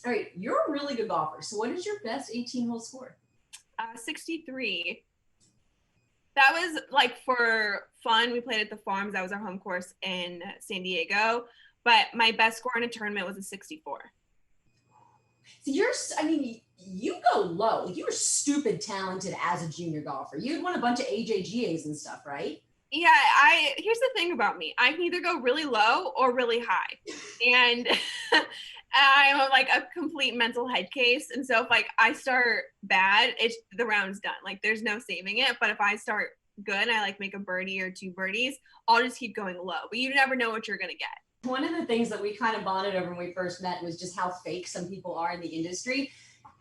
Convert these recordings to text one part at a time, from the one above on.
All right, you're a really good golfer. So what is your best 18-hole score? 63. That was like for fun. We played at the Farms. That was our home course in San Diego. But my best score in a tournament was a 64. So I mean, you go low. You were stupid talented as a junior golfer. You had won a bunch of AJGAs and stuff, right? Yeah, I here's the thing about me. I can either go really low or really high. And I'm like a complete mental head case. And so if like I start bad, it's the round's done. Like there's no saving it. But if I start good and I like make a birdie or two birdies, I'll just keep going low. But you never know what you're gonna get. One of the things that we kind of bonded over when we first met was just how fake some people are in the industry.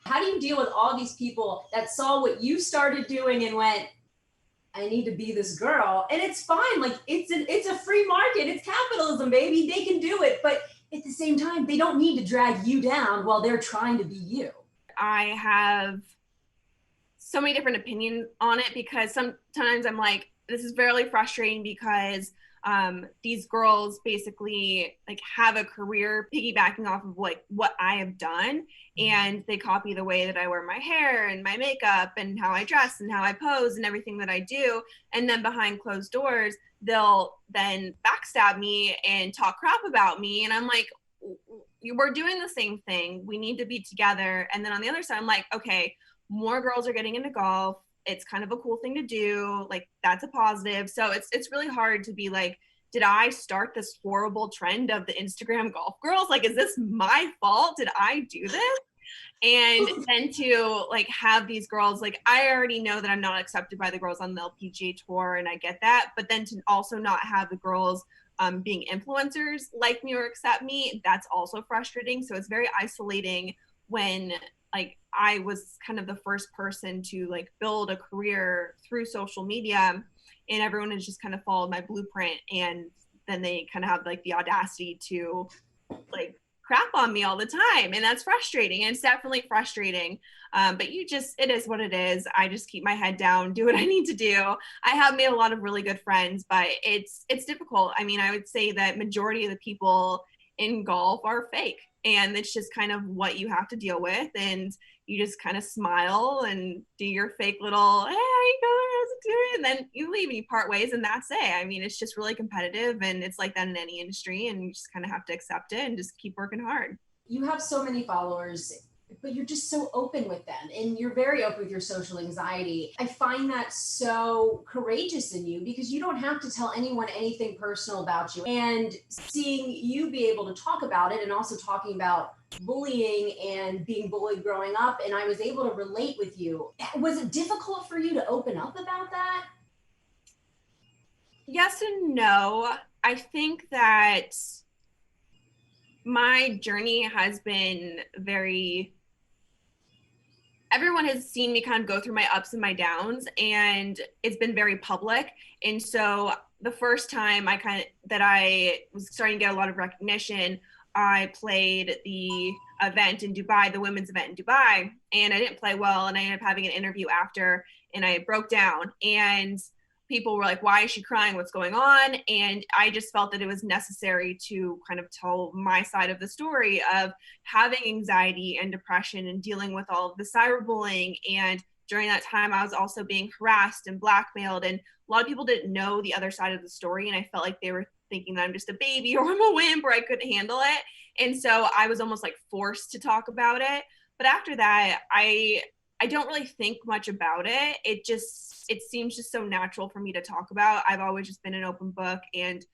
How do you deal with all these people that saw what you started doing and went, I need to be this girl? And it's fine. Like it's a free market. It's capitalism, baby. They can do it. But at the same time, they don't need to drag you down while they're trying to be you. I have so many different opinions on it because sometimes I'm like, this is very frustrating because these girls basically like have a career piggybacking off of like what I have done, and they copy the way that I wear my hair and my makeup and how I dress and how I pose and everything that I do, and then behind closed doors they'll then backstab me and talk crap about me, and I'm like, we're doing the same thing, we need to be together. And then on the other side I'm like, okay, more girls are getting into golf, it's kind of a cool thing to do, like that's a positive. So it's really hard to be like, did I start this horrible trend of the Instagram golf girls? Like, is this my fault? Did I do this? And then to like have these girls, like I already know that I'm not accepted by the girls on the LPGA tour, and I get that. But then to also not have the girls being influencers like me or accept me, that's also frustrating. So it's very isolating when like I was kind of the first person to like build a career through social media, and everyone has just kind of followed my blueprint, and then they kind of have like the audacity to like crap on me all the time, and that's frustrating, and it's definitely frustrating. But it is what it is. I just keep my head down, do what I need to do. I have made a lot of really good friends, but it's difficult. I mean, I would say that majority of the people in golf are fake, and it's just kind of what you have to deal with, and you just kind of smile and do your fake little, hey, how you going, how's it doing, and then you leave and you part ways, and that's it. I mean, it's just really competitive, and it's like that in any industry, and you just kind of have to accept it and just keep working hard. You have so many followers, but you're just so open with them and you're very open with your social anxiety. I find that so courageous in you because you don't have to tell anyone anything personal about you. And seeing you be able to talk about it and also talking about bullying and being bullied growing up, and I was able to relate with you. Was it difficult for you to open up about that? Yes and no. I think that my journey has been very, everyone has seen me kind of go through my ups and my downs, and it's been very public. And so the first time I was starting to get a lot of recognition, I played the event in Dubai, the women's event in Dubai, and I didn't play well, and I ended up having an interview after, and I broke down, and people were like, why is she crying, what's going on? And I just felt that it was necessary to kind of tell my side of the story of having anxiety and depression and dealing with all of the cyberbullying. And during that time I was also being harassed and blackmailed, and a lot of people didn't know the other side of the story, and I felt like they were thinking that I'm just a baby or I'm a wimp or I couldn't handle it. And so I was almost like forced to talk about it. But after that, I don't really think much about it. It seems just so natural for me to talk about. I've always just been an open book, and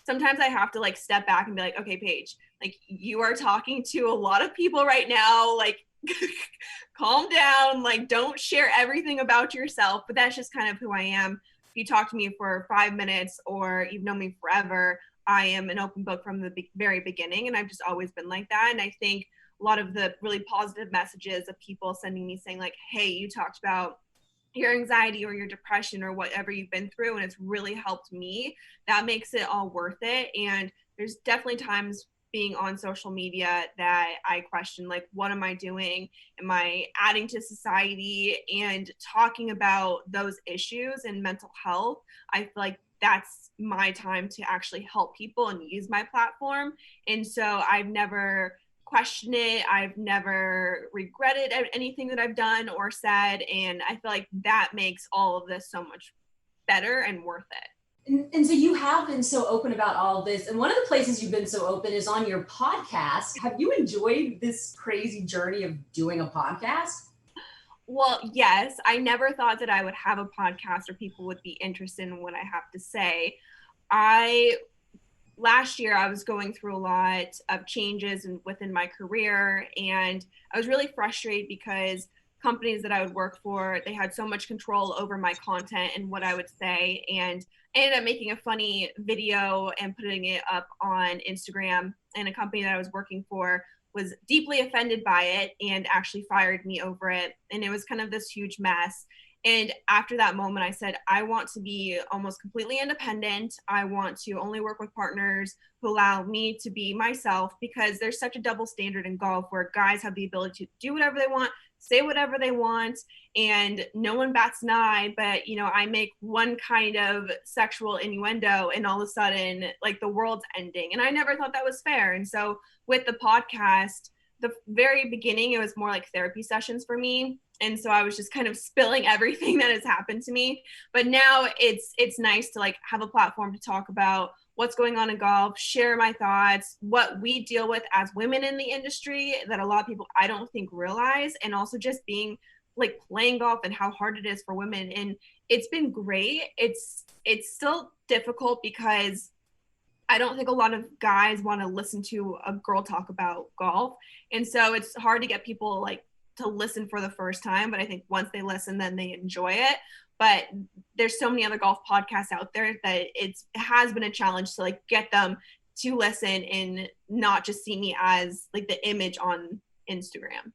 sometimes I have to like step back and be like, okay, Paige, like you are talking to a lot of people right now, like calm down, like don't share everything about yourself. But that's just kind of who I am. If you talk to me for 5 minutes or you've known me forever, I am an open book from the very beginning, and I've just always been like that. And I think a lot of the really positive messages of people sending me saying like, hey, you talked about your anxiety or your depression or whatever you've been through, and it's really helped me, that makes it all worth it. And there's definitely times being on social media that I question, like, what am I doing? Am I adding to society? And talking about those issues and mental health, I feel like that's my time to actually help people and use my platform. And so I've never questioned it. I've never regretted anything that I've done or said. And I feel like that makes all of this so much better and worth it. And so you have been so open about all of this. And one of the places you've been so open is on your podcast. Have you enjoyed this crazy journey of doing a podcast? Well, yes, I never thought that I would have a podcast or people would be interested in what I have to say. I Last year I was going through a lot of changes within my career, and I was really frustrated because companies that I would work for, they had so much control over my content and what I would say. And I ended up making a funny video and putting it up on Instagram, and a company that I was working for was deeply offended by it and actually fired me over it. And it was kind of this huge mess. And after that moment, I said, I want to be almost completely independent. I want to only work with partners who allow me to be myself, because there's such a double standard in golf where guys have the ability to do whatever they want, say whatever they want, and no one bats an eye. But, you know, I make one kind of sexual innuendo and all of a sudden, like, the world's ending. And I never thought that was fair. And so with the podcast, the very beginning, it was more like therapy sessions for me. And so I was just kind of spilling everything that has happened to me. But now it's nice to like have a platform to talk about what's going on in golf, share my thoughts, what we deal with as women in the industry that a lot of people I don't think realize, and also just being like playing golf and how hard it is for women. And it's been great. It's still difficult because I don't think a lot of guys want to listen to a girl talk about golf. And so it's hard to get people like to listen for the first time. But I think once they listen, then they enjoy it. But there's so many other golf podcasts out there that it has been a challenge to like get them to listen and not just see me as like the image on Instagram.